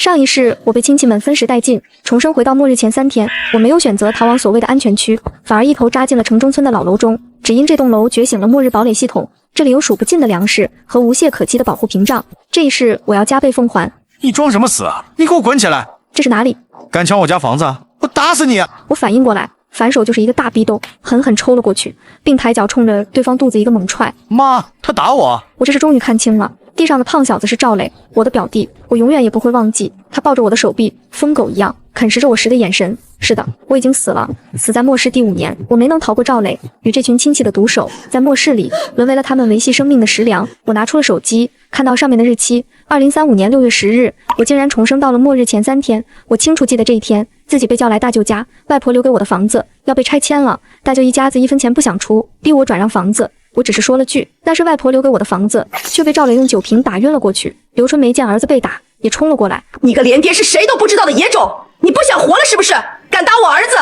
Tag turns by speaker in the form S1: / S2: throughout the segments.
S1: 上一世我被亲戚们分食殆尽，重生回到末日前3天，我没有选择逃往所谓的安全区，反而一头扎进了城中村的老楼中。只因这栋楼觉醒了末日堡垒系统，这里有数不尽的粮食和无懈可击的保护屏障。这一世我要加倍奉还。
S2: 你装什么死啊？你给我滚起来！
S1: 这是哪里？
S2: 敢抢我家房子，我打死你！
S1: 我反应过来，反手就是一个大逼兜，狠狠抽了过去，并抬脚冲着对方肚子一个猛踹。
S2: 妈，他打我！
S1: 我这是终于看清了。地上的胖小子是赵磊，我的表弟，我永远也不会忘记他抱着我的手臂，疯狗一样啃食着我时的眼神。是的，我已经死了，死在末世第5年，我没能逃过赵磊与这群亲戚的毒手，在末世里沦为了他们维系生命的食粮。我拿出了手机，看到上面的日期，2035年6月10日，我竟然重生到了末日前3天。我清楚记得这一天，自己被叫来大舅家，外婆留给我的房子要被拆迁了，大舅一家子1分钱不想出，逼我转让房子。我只是说了句那是外婆留给我的房子，却被赵磊用酒瓶打晕了过去。刘春梅见儿子被打，也冲了过来。
S3: 你个连爹是谁都不知道的野种，你不想活了是不是？敢打我儿子！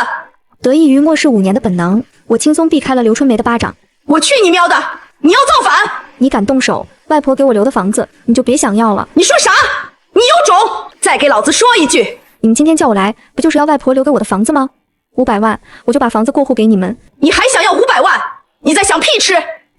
S1: 得益于末世5年的本能，我轻松避开了刘春梅的巴掌。
S3: 我去你喵的！你要造反！
S1: 你敢动手，外婆给我留的房子你就别想要了。
S3: 你说啥？你有种！再给老子说一句！
S1: 你们今天叫我来，不就是要外婆留给我的房子吗？500万，我就把房子过户给你们。
S3: 你还想要500万？你在想屁吃！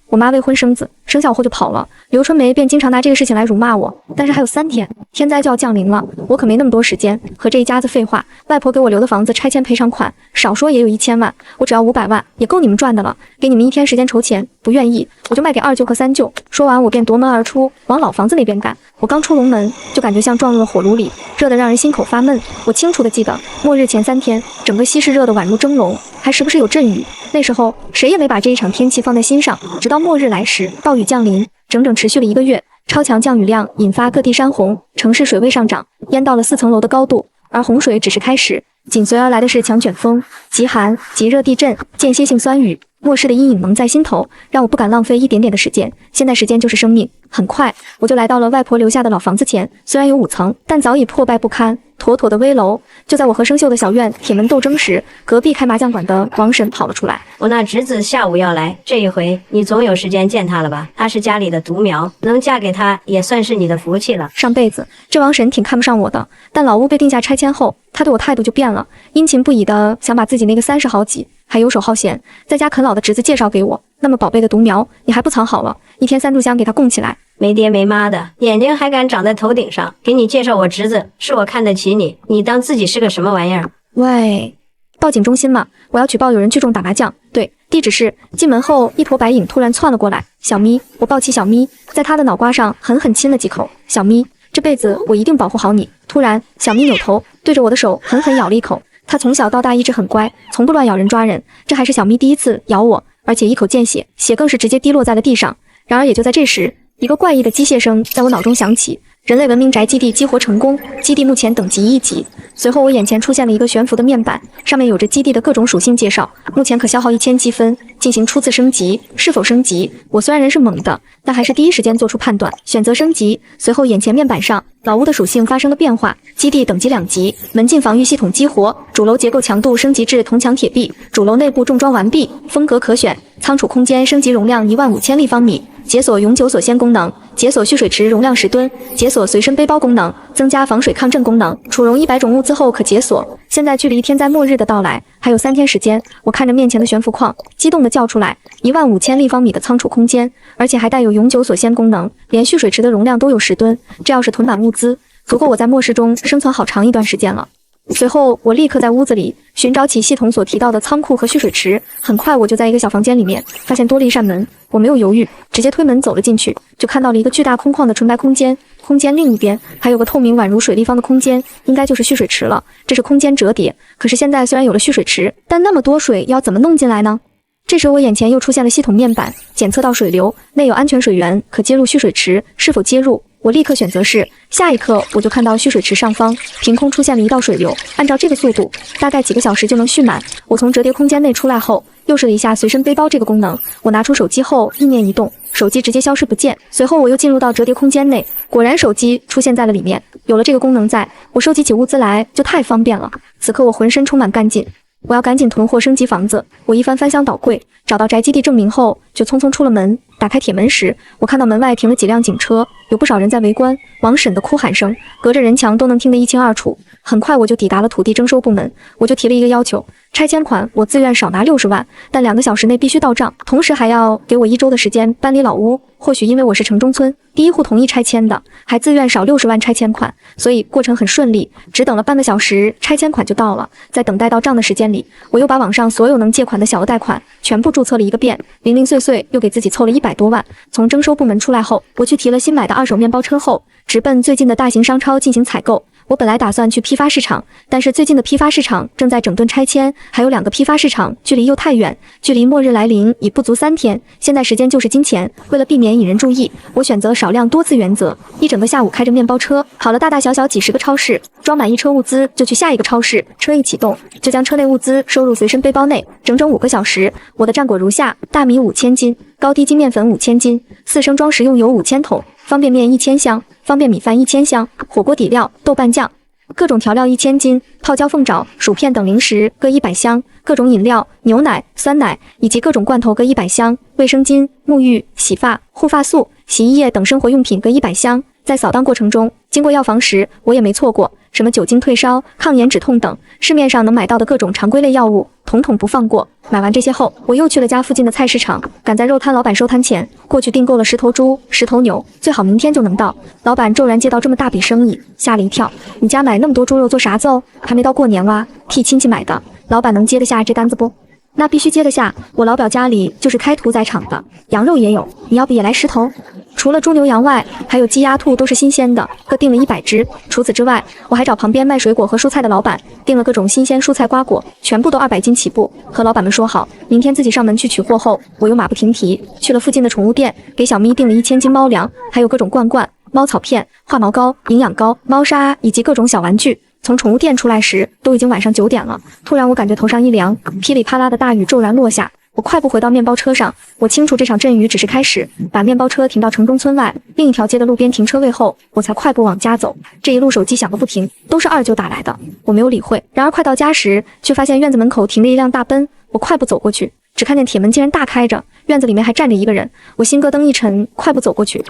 S1: 我妈未婚生子，生小后就跑了，刘春梅便经常拿这个事情来辱骂我。但是还有3天，天灾就要降临了，我可没那么多时间和这一家子废话。外婆给我留的房子拆迁赔偿款，少说也有1000万，我只要500万，也够你们赚的了。给你们1天时间筹钱，不愿意我就卖给2舅和3舅。说完，我便夺门而出，往老房子那边赶。我刚出龙门，就感觉像撞入了火炉里，热得让人心口发闷。我清楚地记得，末日前3天，整个西市热得宛如蒸笼，还时不时有阵雨。那时候谁也没把这一场天气放在心上，直到末日来时，暴雨降临，整整持续了1个月。超强降雨量引发各地山洪，城市水位上涨，淹到了4层楼的高度。而洪水只是开始，紧随而来的是强卷风、极寒、极热地震、间歇性酸雨。末世的阴影蒙在心头，让我不敢浪费一点点的时间。现在时间就是生命。很快我就来到了外婆留下的老房子前，虽然有5层，但早已破败不堪，妥妥的危楼。就在我和生锈的小院铁门斗争时，隔壁开麻将馆的王婶跑了出来。
S4: 我那侄子下午要来，这一回你总有时间见他了吧？他是家里的独苗，能嫁给他也算是你的福气了。
S1: 上辈子这王婶挺看不上我的，但老屋被定价拆迁后，他对我态度就变了，殷勤不已的想把自己那个30好几还游手好闲，在家啃老的侄子介绍给我。那么宝贝的独苗，你还不藏好了？1天3炷香给他供起来。
S4: 没爹没妈的，眼睛还敢长在头顶上？给你介绍我侄子，是我看得起你，你当自己是个什么玩意儿？
S1: 喂，报警中心嘛，我要举报有人聚众打麻将。对，地址是……进门后，一坨白影突然窜了过来。小咪，我抱起小咪，在他的脑瓜上狠狠亲了几口。小咪，这辈子我一定保护好你。突然，小咪扭头对着我的手狠狠咬了一口。他从小到大一直很乖，从不乱咬人抓人，这还是小咪第一次咬我，而且一口见血，血更是直接滴落在了地上。然而也就在这时，一个怪异的机械声在我脑中响起。人类文明宅基地激活成功，基地目前等级1级。随后我眼前出现了一个悬浮的面板，上面有着基地的各种属性介绍，目前可消耗1000积分进行初次升级。是否升级？我虽然人是猛的，但还是第一时间做出判断，选择升级。随后眼前面板上老屋的属性发生了变化，基地等级2级，门禁防御系统激活，主楼结构强度升级至铜墙铁壁，主楼内部重装完毕，风格可选，仓储空间升级容量15000立方米，解锁永久锁鲜功能，解锁蓄水池容量10吨，解锁随身背包功能，增加防水抗震功能，储容100种物资后可解锁。现在距离天灾末日的到来还有3天时间，我看着面前的悬浮矿，激动地叫出来：15000立方米的仓储空间，而且还带有永久锁鲜功能，连蓄水池的容量都有10吨，这要是囤满物资，足够我在末世中生存好长一段时间了。随后我立刻在屋子里寻找起系统所提到的仓库和蓄水池，很快我就在一个小房间里面发现多了一扇门，我没有犹豫，直接推门走了进去，就看到了一个巨大空旷的纯白空间，空间另一边还有个透明宛如水立方的空间，应该就是蓄水池了。这是空间折叠，可是现在虽然有了蓄水池，但那么多水要怎么弄进来呢？这时我眼前又出现了系统面板，检测到水流内有安全水源，可接入蓄水池，是否接入？我立刻选择是。下一刻我就看到蓄水池上方凭空出现了一道水流，按照这个速度大概几个小时就能蓄满。我从折叠空间内出来后，又试了一下随身背包这个功能，我拿出手机后意念一动，手机直接消失不见。随后我又进入到折叠空间内，果然手机出现在了里面。有了这个功能在，我收集起物资来就太方便了。此刻我浑身充满干劲，我要赶紧囤货升级房子。我一番翻箱倒柜，找到宅基地证明后，就匆匆出了门。打开铁门时，我看到门外停了几辆警车，有不少人在围观。王婶的哭喊声隔着人墙都能听得一清二楚。很快我就抵达了土地征收部门，我就提了一个要求，拆迁款我自愿少拿60万，但2个小时内必须到账，同时还要给我1周的时间搬离老屋。或许因为我是城中村第一户同意拆迁的，还自愿少60万拆迁款，所以过程很顺利，只等了半个小时，拆迁款就到了。在等待到账的时间里，我又把网上所有能借款的小额贷款全部注册了一个遍，零零碎碎又给自己凑了100多万。从征收部门出来后，我去提了新买的2手面包车后，直奔最近的大型商超进行采购。我本来打算去批发市场，但是最近的批发市场正在整顿拆迁，还有2个批发市场距离又太远，距离末日来临已不足3天。现在时间就是金钱，为了避免引人注意，我选择少量多次原则，一整个下午开着面包车跑了大大小小几10个超市，装满1车物资就去下一个超市。车一启动，就将车内物资收入随身背包内。整整5个小时，我的战果如下：大米5000斤，高低筋面粉5000斤，4升装食用油5000桶，方便面1000箱，方便米饭1000箱，火锅底料、豆瓣酱，各种调料1000斤，泡椒凤爪、薯片等零食各100箱，各种饮料、牛奶、酸奶以及各种罐头各100箱，卫生巾、沐浴、洗发、护发素、洗衣液等生活用品各100箱。在扫荡过程中，经过药房时，我也没错过，什么酒精退烧、抗炎止痛等市面上能买到的各种常规类药物，统统不放过。买完这些后，我又去了家附近的菜市场，赶在肉摊老板收摊前过去订购了10头猪、10头牛，最好明天就能到。老板骤然接到这么大笔生意，吓了一跳。你家买那么多猪肉做啥子哦？还没到过年哇，替亲戚买的。老板能接得下这单子不？那必须接得下，我老表家里就是开屠宰场的，羊肉也有，你要不也来10头？除了猪牛羊外，还有鸡鸭兔都是新鲜的，各订了100只。除此之外，我还找旁边卖水果和蔬菜的老板订了各种新鲜蔬菜瓜果，全部都200斤起步。和老板们说好，明天自己上门去取货后，我又马不停蹄去了附近的宠物店，给小咪订了1000斤猫粮，还有各种罐罐、猫草片、化毛膏、营养膏、猫砂以及各种小玩具。从宠物店出来时，都已经晚上9点了。突然我感觉头上一凉，噼里啪啦的大雨骤然落下。我快步回到面包车上，我清楚这场阵雨只是开始。把面包车停到城中村外另一条街的路边停车位后，我才快步往家走。这一路手机响个不停，都是二舅打来的，我没有理会。然而快到家时，却发现院子门口停着一辆大奔。我快步走过去，只看见铁门竟然大开着，院子里面还站着一个人。我心咯噔一沉，快步走过去，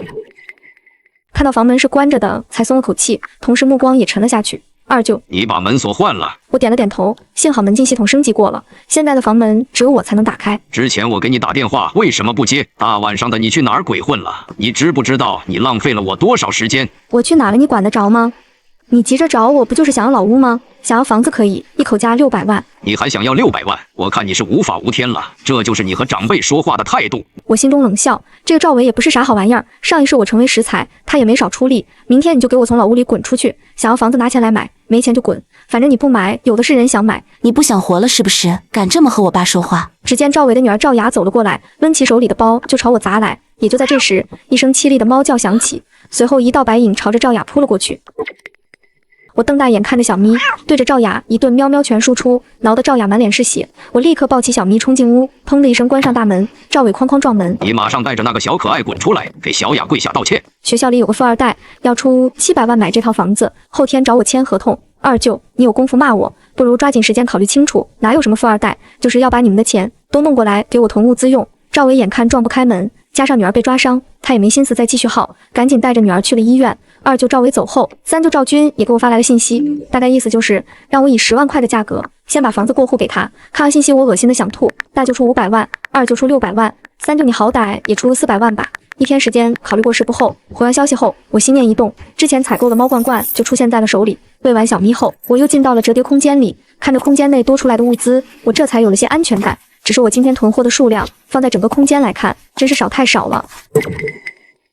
S1: 看到房门是关着的，才松了口气，同时目光也沉了下去。二舅，
S5: 你把门锁换了？
S1: 我点了点头，幸好门禁系统升级过了，现在的房门只有我才能打开。
S5: 之前我给你打电话，为什么不接？大晚上的你去哪儿鬼混了？你知不知道你浪费了我多少时间？
S1: 我去哪了？你管得着吗？你急着找我不就是想要老屋吗？想要房子可以，一口价600万。
S5: 你还想要600万？我看你是无法无天了，这就是你和长辈说话的态度。
S1: 我心中冷笑，这个赵伟也不是啥好玩意儿，上一世我成为食材，他也没少出力。明天你就给我从老屋里滚出去，想要房子拿钱来买，没钱就滚，反正你不买，有的是人想买。
S6: 你不想活了是不是？敢这么和我爸说话？
S1: 只见赵伟的女儿赵雅走了过来，抡起手里的包就朝我砸来。也就在这时，一声凄厉的猫叫响起，随后一道白影朝着赵雅扑了过去。我瞪大眼看着小咪，对着赵雅一顿喵喵拳输出，挠得赵雅满脸是血。我立刻抱起小咪冲进屋，砰的一声关上大门。赵伟哐哐撞门，
S5: 你马上带着那个小可爱滚出来，给小雅跪下道歉。
S1: 学校里有个富二代，要出700万买这套房子，后天找我签合同。二舅，你有功夫骂我，不如抓紧时间考虑清楚，哪有什么富二代，就是要把你们的钱都弄过来给我囤物资用。赵伟眼看撞不开门，加上女儿被抓伤，他也没心思再继续耗，赶紧带着女儿去了医院。二舅赵伟走后，三舅赵军也给我发来了信息，大概意思就是让我以10万块的价格先把房子过户给他。看完信息我恶心的想吐，大舅出500万，二舅出600万，三舅你好歹也出400万吧。一天时间考虑过事不后，回完消息后，我心念一动，之前采购的猫罐罐就出现在了手里。喂完小咪后，我又进到了折叠空间里，看着空间内多出来的物资，我这才有了些安全感。只是我今天囤货的数量放在整个空间来看，真是少太少了。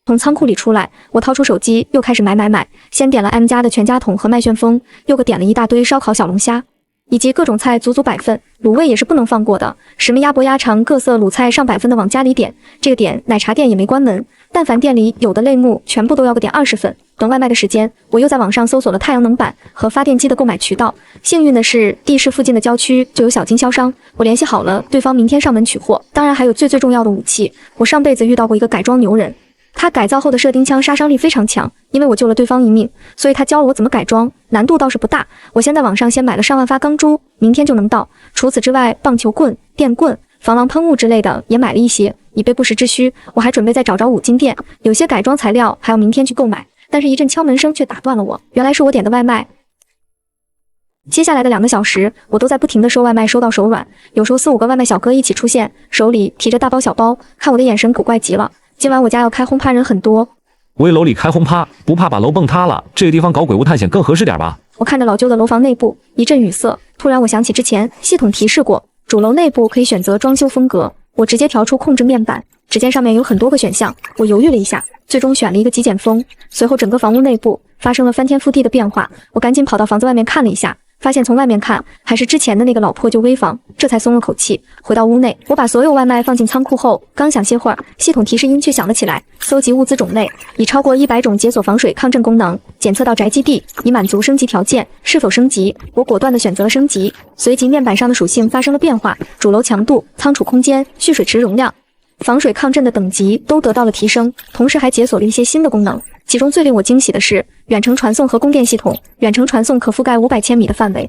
S1: 从仓库里出来，我掏出手机又开始买，先点了 M 家的全家桶和麦旋风，又点了一大堆烧烤小龙虾，以及各种菜足足100份，卤味也是不能放过的，什么鸭脖鸭肠各色卤菜上百份的往家里点。这个点奶茶店也没关门，但凡店里有的类目全部都要个点20份。等外卖的时间，我又在网上搜索了太阳能板和发电机的购买渠道。幸运的是，地市附近的郊区就有小经销商，我联系好了，对方明天上门取货。当然还有最重要的武器，我上辈子遇到过一个改装牛人，他改造后的射钉枪杀伤力非常强，因为我救了对方一命，所以他教了我怎么改装，难度倒是不大。我先在网上买了上万发钢珠，明天就能到。除此之外，棒球棍、电棍、防狼喷雾之类的也买了一些，以备不时之需。我还准备再找五金店，有些改装材料还要明天去购买。但是一阵敲门声却打断了我，原来是我点的外卖。接下来的2个小时，我都在不停地收外卖，收到手软。有时候4、5个外卖小哥一起出现，手里提着大包小包，看我的眼神古怪极了。今晚我家要开轰趴，人很多。
S7: 危楼里开轰趴，不怕把楼蹦塌了？这个地方搞鬼屋探险更合适点吧？
S1: 我看着老旧的楼房内部，一阵语塞。突然我想起之前系统提示过，主楼内部可以选择装修风格。我直接调出控制面板，只见上面有很多个选项。我犹豫了一下，最终选了一个极简风。随后整个房屋内部发生了翻天覆地的变化。我赶紧跑到房子外面看了一下，发现从外面看还是之前的那个老破旧危房，这才松了口气。回到屋内，我把所有外卖放进仓库后，刚想歇会儿，系统提示音却响了起来。搜集物资种类，已超过100种，解锁防水抗震功能，检测到宅基地，已满足升级条件，是否升级？我果断地选择了升级。随即面板上的属性发生了变化，主楼强度、仓储空间、蓄水池容量、防水抗震的等级都得到了提升，同时还解锁了一些新的功能。其中最令我惊喜的是远程传送和供电系统，远程传送可覆盖500千米的范围。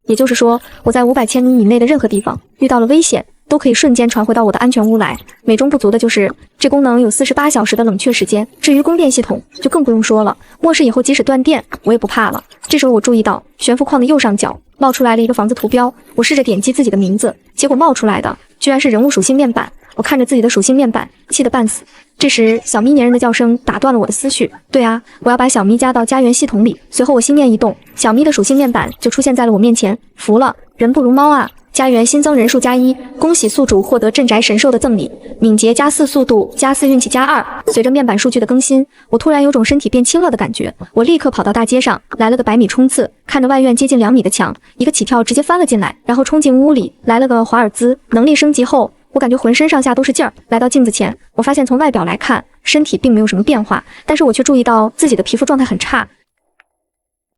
S1: 也就是说，我在500千米以内的任何地方遇到了危险，都可以瞬间传回到我的安全屋来。美中不足的就是这功能有48小时的冷却时间，至于供电系统就更不用说了，末世以后即使断电我也不怕了。这时候我注意到悬浮框的右上角冒出来了一个房子图标，我试着点击自己的名字，结果冒出来的居然是人物属性面板。我看着自己的属性面板，气得半死。这时小咪粘人的叫声打断了我的思绪。对啊，我要把小咪加到家园系统里。随后我心念一动，小咪的属性面板就出现在了我面前。服了，人不如猫啊！家园新增人数+1，恭喜宿主获得镇宅神兽的赠礼，敏捷+4，速度+4，运气+2。随着面板数据的更新，我突然有种身体变轻了的感觉。我立刻跑到大街上，来了个100米冲刺，看着外院接近2米的墙，一个起跳直接翻了进来，然后冲进屋里，来了个华尔兹。能力升级后，我感觉浑身上下都是劲儿。来到镜子前，我发现从外表来看，身体并没有什么变化，但是我却注意到自己的皮肤状态很差。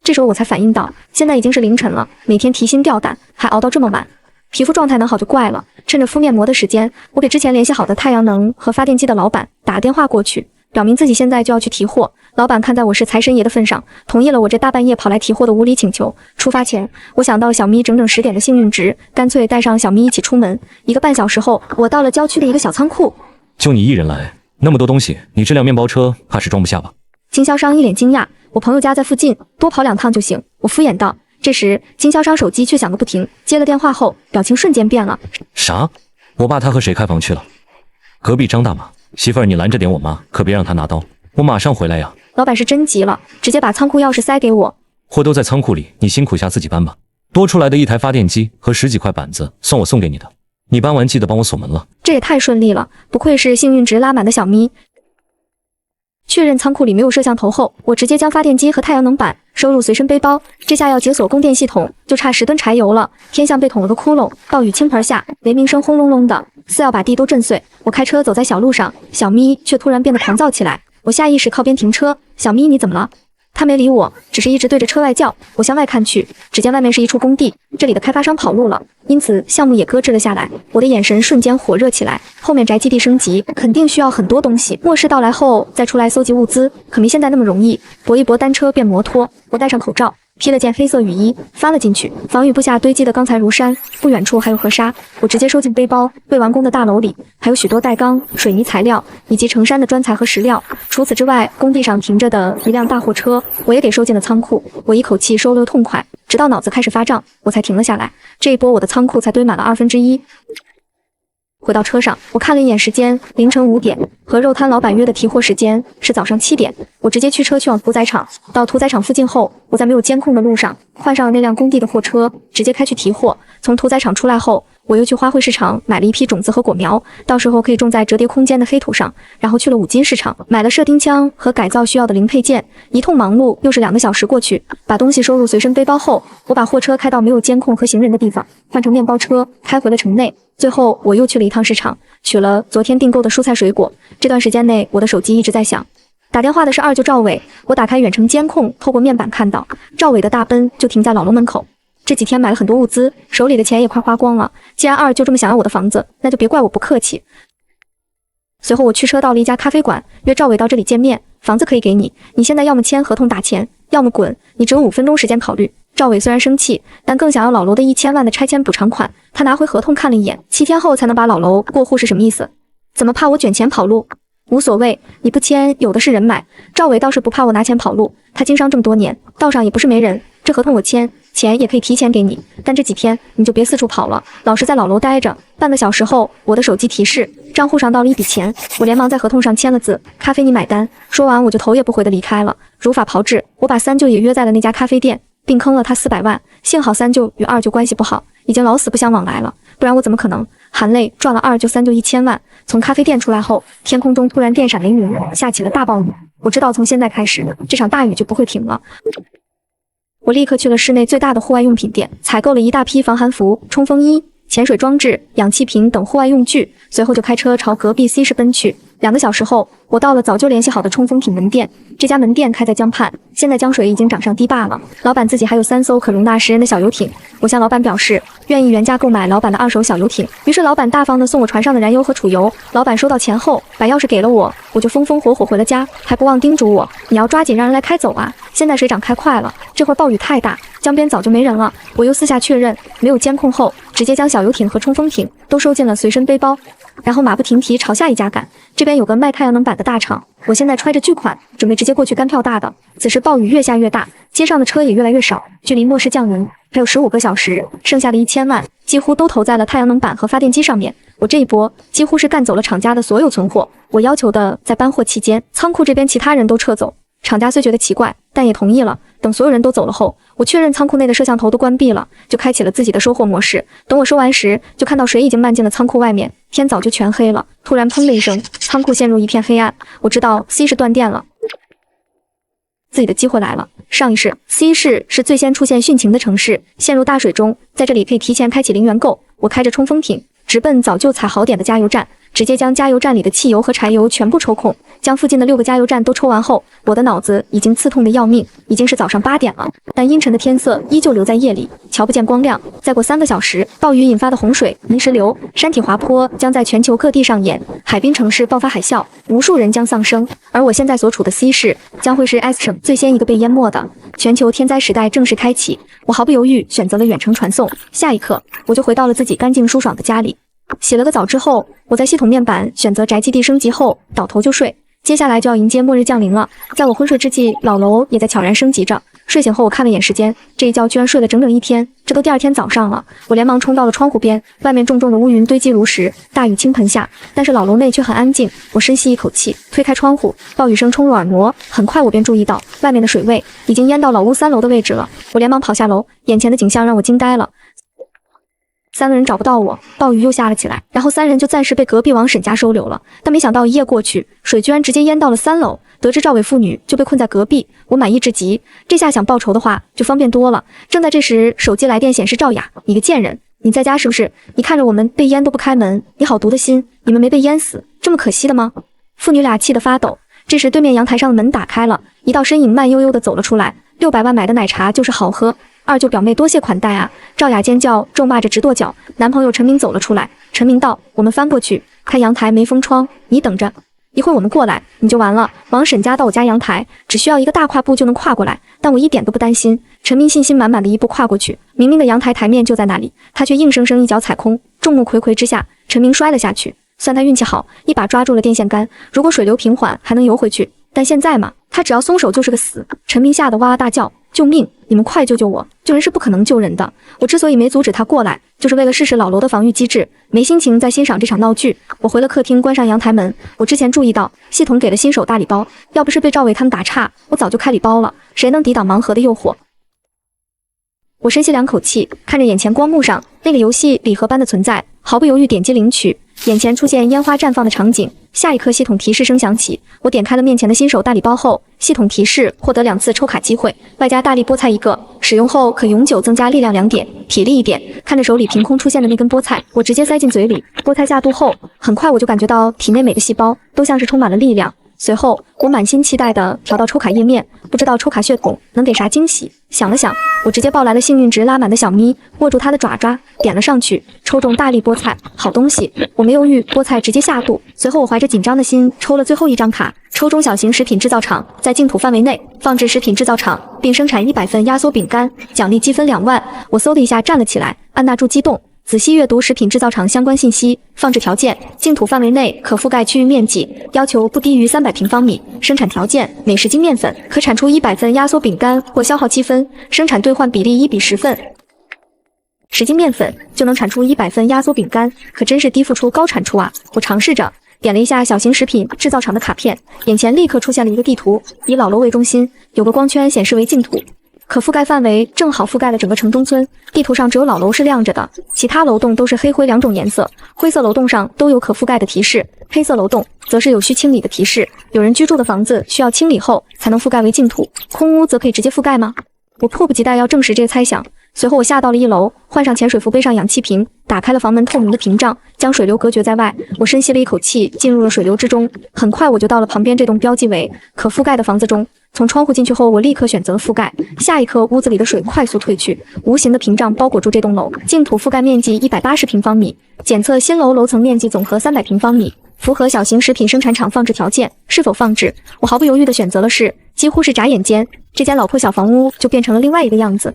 S1: 这时候我才反应到，现在已经是凌晨了，每天提心吊胆，还熬到这么晚。皮肤状态能好就怪了。趁着敷面膜的时间，我给之前联系好的太阳能和发电机的老板打了电话过去，表明自己现在就要去提货。老板看在我是财神爷的份上，同意了我这大半夜跑来提货的无理请求。出发前，我想到了小咪整整10点的幸运值，干脆带上小咪一起出门。1个半小时后，我到了郊区的一个小仓库。
S7: 就你一人来，那么多东西，你这辆面包车怕是装不下吧？
S1: 经销商一脸惊讶，我朋友家在附近，多跑2趟就行。我敷衍道。这时，经销商手机却响个不停，接了电话后，表情瞬间变了。
S7: 啥？我爸他和谁开房去了？隔壁张大妈，媳妇儿你拦着点我妈，可别让她拿刀，我马上回来呀。
S1: 老板是真急了，直接把仓库钥匙塞给我。
S7: 货都在仓库里，你辛苦下自己搬吧。多出来的1台发电机和10几块板子算我送给你的，你搬完记得帮我锁门了。
S1: 这也太顺利了，不愧是幸运值拉满的小咪。确认仓库里没有摄像头后，我直接将发电机和太阳能板收入随身背包。这下要解锁供电系统，就差10吨柴油了。天像被捅了个窟窿，暴雨倾盆下，雷鸣声轰隆隆的，似要把地都震碎。我开车走在小路上，小咪却突然变得狂躁起来。我下意识靠边停车，小咪你怎么了？他没理我，只是一直对着车外叫。我向外看去，只见外面是一处工地，这里的开发商跑路了，因此项目也搁置了下来。我的眼神瞬间火热起来，后面宅基地升级肯定需要很多东西，末世到来后再出来搜集物资，可没现在那么容易。搏一搏单车变摩托，我戴上口罩，披了件黑色雨衣，翻了进去。防雨布下堆积的钢材如山，不远处还有河沙，我直接收进背包。未完工的大楼里还有许多带钢、水泥材料以及成山的砖材和石料。除此之外，工地上停着的一辆大货车我也给收进了仓库。我一口气收了个痛快，直到脑子开始发胀，我才停了下来。这一波我的仓库才堆满了1/2。回到车上，我看了一眼时间，凌晨5点，和肉摊老板约的提货时间是早上7点。我直接驱车去往屠宰场。到屠宰场附近后，我在没有监控的路上换上了那辆工地的货车，直接开去提货。从屠宰场出来后，我又去花卉市场买了一批种子和果苗，到时候可以种在折叠空间的黑土上。然后去了五金市场，买了射钉枪和改造需要的零配件。一通忙碌又是2个小时过去，把东西收入随身背包后，我把货车开到没有监控和行人的地方，换成面包车开回了城内。最后我又去了一趟市场，取了昨天订购的蔬菜水果。这段时间内，我的手机一直在响。打电话的是二舅赵伟，我打开远程监控，透过面板看到赵伟的大奔就停在老楼门口。这几天买了很多物资，手里的钱也快花光了。既然二舅这么想要我的房子，那就别怪我不客气。随后我驱车到了一家咖啡馆，约赵伟到这里见面。房子可以给你，你现在要么签合同打钱，要么滚，你只有5分钟时间考虑。赵伟虽然生气，但更想要老楼的1000万的拆迁补偿款。他拿回合同看了一眼，7天后才能把老楼过户是什么意思？怎么怕我卷钱跑路？无所谓，你不签，有的是人买。赵伟倒是不怕我拿钱跑路，他经商这么多年，道上也不是没人。这合同我签，钱也可以提前给你，但这几天你就别四处跑了，老实在老楼待着。半个小时后，我的手机提示账户上到了一笔钱，我连忙在合同上签了字，咖啡你买单。说完我就头也不回的离开了。如法炮制，我把三舅也约在了那家咖啡店，并坑了他400万。幸好三舅与二舅关系不好，已经老死不相往来了，不然我怎么可能含泪赚了二舅三舅1000万。从咖啡店出来后，天空中突然电闪雷鸣，下起了大暴雨。我知道从现在开始，这场大雨就不会停了。我立刻去了市内最大的户外用品店，采购了一大批防寒服、冲锋衣、潜水装置、氧气瓶等户外用具，随后就开车朝隔壁 C 市奔去。2个小时后，我到了早就联系好的冲锋艇门店。这家门店开在江畔，现在江水已经涨上堤坝了。老板自己还有3艘可容纳10人的小游艇。我向老板表示愿意原价购买老板的2手小游艇，于是老板大方地送我船上的燃油和储油。老板收到钱后，把钥匙给了我，我就风风火火回了家，还不忘叮嘱我：你要抓紧让人来开走啊！现在水涨开快了，这会儿暴雨太大，江边早就没人了。我又私下确认没有监控后，直接将小游艇和冲锋艇都收进了随身背包，然后马不停蹄朝下一家赶。这边有个卖太阳能板的大厂，我现在揣着巨款，准备直接过去干票大的。此时暴雨越下越大，街上的车也越来越少，距离末世降临还有15个小时，剩下的1000万几乎都投在了太阳能板和发电机上面。我这一波几乎是干走了厂家的所有存货。我要求的在搬货期间，仓库这边其他人都撤走。厂家虽觉得奇怪，但也同意了。等所有人都走了后，我确认仓库内的摄像头都关闭了，就开启了自己的收货模式。等我收完时，就看到水已经漫进了仓库外面，天早就全黑了。突然砰的一声，仓库陷入一片黑暗。我知道 C 市断电了，自己的机会来了。上一世 C 市是最先出现汛情的城市，陷入大水中，在这里可以提前开启零元购。我开着冲锋艇直奔早就踩好点的加油站，直接将加油站里的汽油和柴油全部抽空。将附近的6个加油站都抽完后，我的脑子已经刺痛的要命。已经是早上8点了，但阴沉的天色依旧留在夜里，瞧不见光亮。再过3个小时，暴雨引发的洪水、泥石流、山体滑坡将在全球各地上演，海滨城市爆发海啸，无数人将丧生。而我现在所处的 C 市将会是 S 省最先一个被淹没的。全球天灾时代正式开启，我毫不犹豫选择了远程传送。下一刻，我就回到了自己干净舒爽的家里。洗了个澡之后，我在系统面板选择宅基地升级后倒头就睡。接下来就要迎接末日降临了。在我昏睡之际，老楼也在悄然升级着。睡醒后我看了眼时间，这一觉居然睡了整整1天，这都第2天早上了。我连忙冲到了窗户边，外面重重的乌云堆积如石，大雨倾盆下，但是老楼内却很安静。我深吸一口气，推开窗户，暴雨声冲入耳膜。很快我便注意到外面的水位已经淹到老屋3楼的位置了。我连忙跑下楼，眼前的景象让我惊呆了。3个人找不到我，暴雨又下了起来，然后3人就暂时被隔壁王婶家收留了。但没想到一夜过去，水居然直接淹到了3楼。得知赵伟父女就被困在隔壁，我满意至极。这下想报仇的话就方便多了。正在这时，手机来电显示赵雅：“你个贱人，你在家是不是？你看着我们被淹都不开门，你好毒的心！你们没被淹死，这么可惜的吗？”父女俩气得发抖。这时，对面阳台上的门打开了，一道身影慢悠悠地走了出来。600万买的奶茶就是好喝。二舅表妹多谢款待啊！赵雅尖叫，咒骂着直跺脚。男朋友陈明走了出来，陈明道：“我们翻过去，看阳台没封窗，你等着，一会儿我们过来，你就完了。王婶家到我家阳台，只需要一个大跨步就能跨过来，但我一点都不担心。”陈明信心满满的一步跨过去，明明的阳台台面就在那里，他却硬生生一脚踩空。众目睽睽之下，陈明摔了下去。算他运气好，一把抓住了电线杆，如果水流平缓，还能游回去。但现在嘛，他只要松手就是个死。陈明吓得哇哇大叫：“救命！你们快救救我！救人是不可能救人的。”我之所以没阻止他过来，就是为了试试老楼的防御机制，没心情再欣赏这场闹剧。我回了客厅，关上阳台门。我之前注意到系统给了新手大礼包，要不是被赵伟他们打岔，我早就开礼包了。谁能抵挡盲盒的诱惑？我深吸2口气，看着眼前光幕上那个游戏礼盒般的存在，毫不犹豫点击领取。眼前出现烟花绽放的场景，下一刻系统提示声响起。我点开了面前的新手大礼包后，系统提示获得2次抽卡机会，外加大力菠菜1个，使用后可永久增加力量2点，体力1点。看着手里凭空出现的那根菠菜，我直接塞进嘴里。菠菜下肚后，很快我就感觉到体内每个细胞都像是充满了力量，随后，我满心期待地调到抽卡页面，不知道抽卡血统能给啥惊喜。想了想，我直接抱来了幸运值拉满的小咪，握住它的爪爪，点了上去，抽中大力菠菜，好东西！我没犹豫，菠菜直接下肚。随后，我怀着紧张的心抽了最后一张卡，抽中小型食品制造厂，在净土范围内放置食品制造厂，并生产100份压缩饼干，奖励积分2万。我嗖的一下站了起来，按捺住激动。仔细阅读食品制造厂相关信息，放置条件：净土范围内可覆盖区域面积，要求不低于300平方米。生产条件：每10斤面粉可产出100份压缩饼干或消耗7分，生产兑换比例1比10份。10斤面粉就能产出100份压缩饼干，可真是低付出高产出啊！我尝试着点了一下小型食品制造厂的卡片，眼前立刻出现了一个地图，以老楼为中心，有个光圈显示为净土。可覆盖范围正好覆盖了整个城中村，地图上只有老楼是亮着的，其他楼栋都是黑灰2种颜色。灰色楼栋上都有可覆盖的提示，黑色楼栋则是有需清理的提示。有人居住的房子需要清理后才能覆盖为净土，空屋则可以直接覆盖吗？我迫不及待要证实这个猜想。随后我下到了1楼，换上潜水服，背上氧气瓶，打开了房门透明的屏障，将水流隔绝在外。我深吸了一口气，进入了水流之中。很快我就到了旁边这栋标记为可覆盖的房子中。从窗户进去后，我立刻选择了覆盖。下一刻，屋子里的水快速退去，无形的屏障包裹住这栋楼。净土覆盖面积180平方米，检测新楼楼层面积总和300平方米，符合小型食品生产厂放置条件，是否放置？我毫不犹豫地选择了是，几乎是眨眼间，这间老破小房屋就变成了另外一个样子。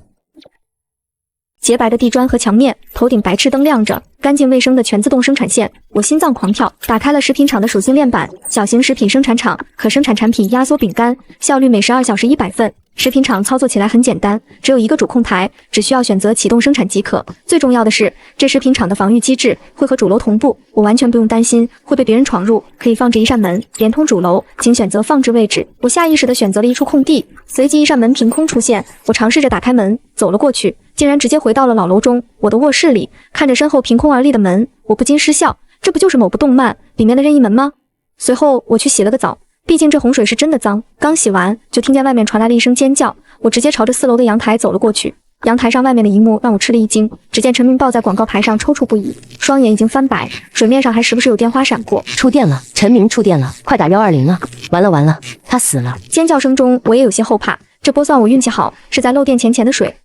S1: 洁白的地砖和墙面，头顶白炽灯亮着，干净卫生的全自动生产线，我心脏狂跳。打开了食品厂的属性链板，小型食品生产厂可生产产品压缩饼干，效率每12小时100份。食品厂操作起来很简单，只有一个主控台，只需要选择启动生产即可。最重要的是，这食品厂的防御机制会和主楼同步，我完全不用担心会被别人闯入，可以放置一扇门，连通主楼，请选择放置位置。我下意识地选择了一处空地，随即一扇门凭空出现，我尝试着打开门，走了过去，竟然直接回到了老楼中，我的卧室里。看着身后凭空而立的门，我不禁失笑，这不就是某部动漫里面的任意门吗？随后我去洗了个澡，毕竟这洪水是真的脏，刚洗完就听见外面传来了一声尖叫，我直接朝着4楼的阳台走了过去。阳台上外面的一幕让我吃了一惊，只见陈明抱在广告牌上抽搐不已，双眼已经翻白，水面上还时不时有电花闪过。
S8: 触电了，陈明触电了，快打120啊！完了完了，他死了！
S1: 尖叫声中我也有些后怕，这波算我运气好，是在漏电前的水，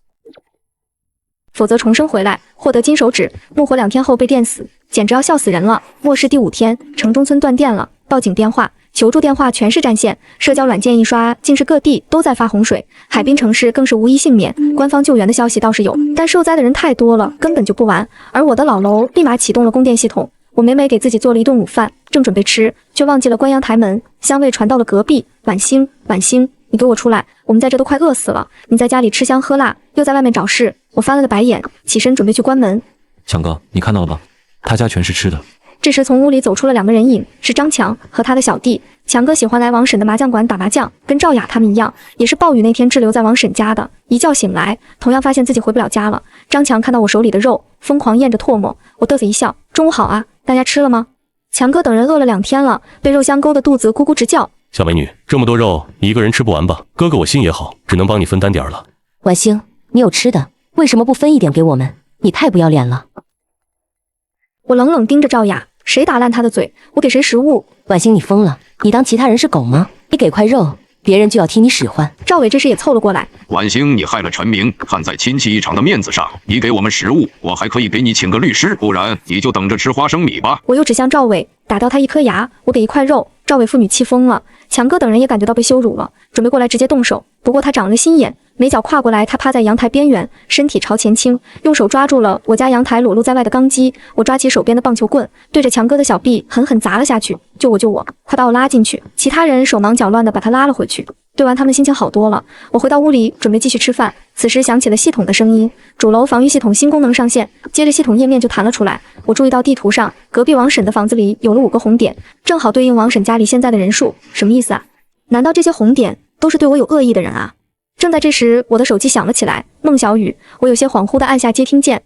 S1: 否则重生回来获得金手指，怒火2天后被电死，简直要笑死人了。卧室第5天，城中村断电了，报警电话、求助电话全是占线，社交软件一刷，竟是各地都在发洪水，海滨城市更是无一幸免。官方救援的消息倒是有，但受灾的人太多了，根本就不完。而我的老楼立马启动了供电系统，我美美给自己做了一顿午饭，正准备吃，却忘记了关阳台门，香味传到了隔壁。婉星，婉星，你给我出来，我们在这都快饿死了。你在家里吃香喝辣，又在外面找事。我翻了个白眼，起身准备去关门。
S7: 强哥，你看到了吧？他家全是吃的。
S1: 这时从屋里走出了2个人影，是张强和他的小弟。强哥喜欢来王婶的麻将馆打麻将，跟赵雅他们一样，也是暴雨那天滞留在王婶家的。一觉醒来，同样发现自己回不了家了。张强看到我手里的肉，疯狂咽着唾沫。我嘚瑟一笑，中午好啊，大家吃了吗？强哥等人饿了2天了，被肉香勾的肚子咕咕直叫。
S9: 小美女，这么多肉，你一个人吃不完吧？哥哥我心也好，只能帮你分担点了。
S8: 婉星，你有吃的，为什么不分一点给我们？你太不要脸了！
S1: 我冷冷盯着赵雅，谁打烂他的嘴，我给谁食物。
S8: 婉星，你疯了？你当其他人是狗吗？你给块肉，别人就要替你使唤。
S1: 赵伟这时也凑了过来。
S5: 婉星，你害了陈明，看在亲戚一场的面子上，你给我们食物，我还可以给你请个律师，不然你就等着吃花生米吧。
S1: 我又指向赵伟，打掉他一颗牙，我给一块肉。赵伟父女气疯了，强哥等人也感觉到被羞辱了，准备过来直接动手。不过他长了心眼，每脚跨过来，他趴在阳台边缘，身体朝前倾，用手抓住了我家阳台裸露在外的钢机。我抓起手边的棒球棍，对着强哥的小臂狠狠砸了下去。救我救我，快把我拉进去！其他人手忙脚乱地把他拉了回去。对完他们心情好多了，我回到屋里准备继续吃饭。此时响起了系统的声音，主楼防御系统新功能上线。接着系统页面就弹了出来，我注意到地图上隔壁王婶的房子里有了5个红点，正好对应王婶家里现在的人数。什么意思啊？难道这些红点都是对我有恶意的人啊？正在这时，我的手机响了起来，孟小雨。我有些恍惚地按下接听键。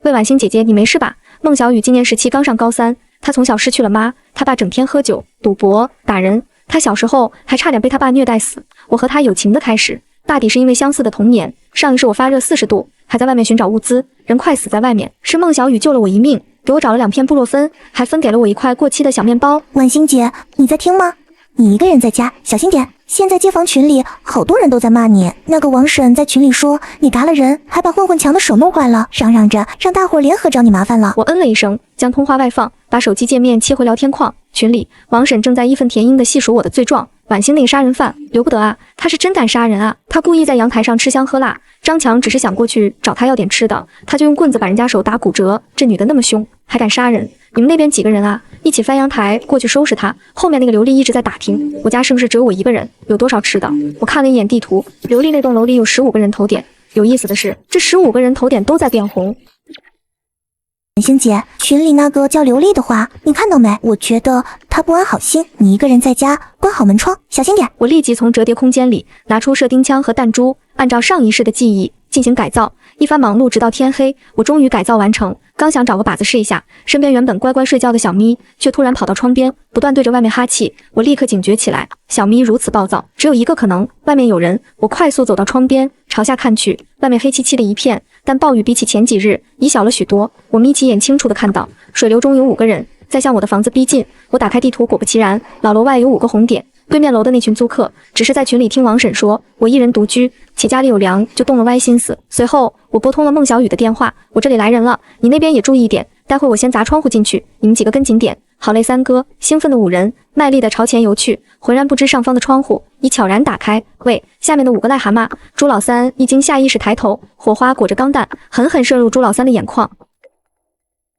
S1: 魏婉欣姐姐，你没事吧？孟小雨今年17，刚上高3，她从小失去了妈，她爸整天喝酒、赌博、打人，她小时候还差点被她爸虐待死。我和她友情的开始，大抵是因为相似的童年。上一世我发热40度，还在外面寻找物资，人快死在外面，是孟小雨救了我一命。给我找了2片布洛芬，还分给了我1块过期的小面包。
S10: 婉欣姐，你在听吗？你一个人在家，小心点。现在街坊群里好多人都在骂你，那个王婶在群里说你嘎了人，还把混混墙的手弄坏了，嚷嚷着让大伙联合找你麻烦了。
S1: 我嗯了一声，将通话外放，把手机界面切回聊天框。群里，王婶正在义愤填膺地细数我的罪状。婉欣那个杀人犯留不得啊，他是真敢杀人啊！他故意在阳台上吃香喝辣，张强只是想过去找他要点吃的，他就用棍子把人家手打骨折。这女的那么凶，还敢杀人！你们那边几个人啊？一起翻阳台过去收拾他。后面那个刘丽一直在打听，我家是不是只有我一个人？有多少吃的？我看了一眼地图，刘丽那栋楼里有15个人头点。有意思的是，这15个人头点都在变红。
S10: 婉欣姐，群里那个叫刘丽的话，你看到没？我觉得她不安好心，你一个人在家，关好门窗，小心点。
S1: 我立即从折叠空间里拿出射钉枪和弹珠，按照上一世的记忆进行改造。一番忙碌直到天黑，我终于改造完成。刚想找个靶子试一下，身边原本乖乖睡觉的小咪却突然跑到窗边，不断对着外面哈气。我立刻警觉起来，小咪如此暴躁，只有一个可能，外面有人。我快速走到窗边，朝下看去，外面黑漆漆的一片，但暴雨比起前几日已小了许多。我眯起眼，清楚地看到水流中有5个人在向我的房子逼近。我打开地图，果不其然，老楼外有5个红点。对面楼的那群租客只是在群里听王婶说我一人独居，且家里有粮，就动了歪心思。随后我拨通了孟小雨的电话，我这里来人了，你那边也注意一点，待会我先砸窗户进去，你们几个跟紧点。好嘞，三哥。兴奋的5人卖力地朝前游去，浑然不知上方的窗户已悄然打开。喂，下面的5个癞蛤蟆！朱老三一经下意识抬头，火花裹着钢弹，狠狠射入朱老三的眼眶。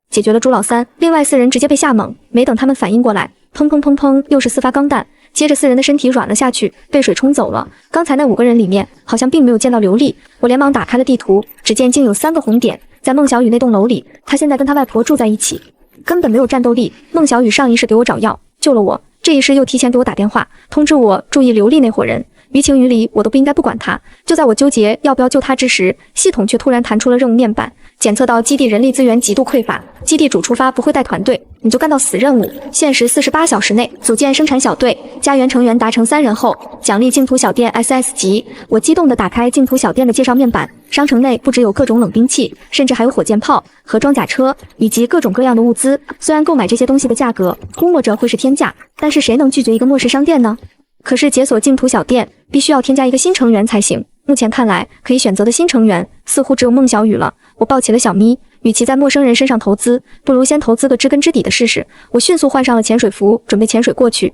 S1: 解决了朱老三，另外4人直接被吓懵，没等他们反应过来，砰砰砰砰，又是4发钢弹。接着4人的身体软了下去，被水冲走了。刚才那5个人里面好像并没有见到刘丽，我连忙打开了地图，只见竟有3个红点在孟小雨那栋楼里。他现在跟他外婆住在一起，根本没有战斗力。孟小雨上一世给我找药救了我，这一世又提前给我打电话通知我注意刘丽那伙人。于情于理，我都不应该不管他。就在我纠结要不要救他之时，系统却突然弹出了任务面板，检测到基地人力资源极度匮乏，基地主出发不会带团队，你就干到死任务。限时48小时内组建生产小队，家园成员达成3人后，奖励净土小店 SS 级。我激动地打开净土小店的介绍面板，商城内不只有各种冷兵器，甚至还有火箭炮和装甲车以及各种各样的物资。虽然购买这些东西的价格估摸着会是天价，但是谁能拒绝一个末世商店呢？可是解锁净土小店必须要添加一个新成员才行，目前看来可以选择的新成员似乎只有孟小雨了。我抱起了小咪，与其在陌生人身上投资，不如先投资个知根知底的试试。我迅速换上了潜水服，准备潜水过去。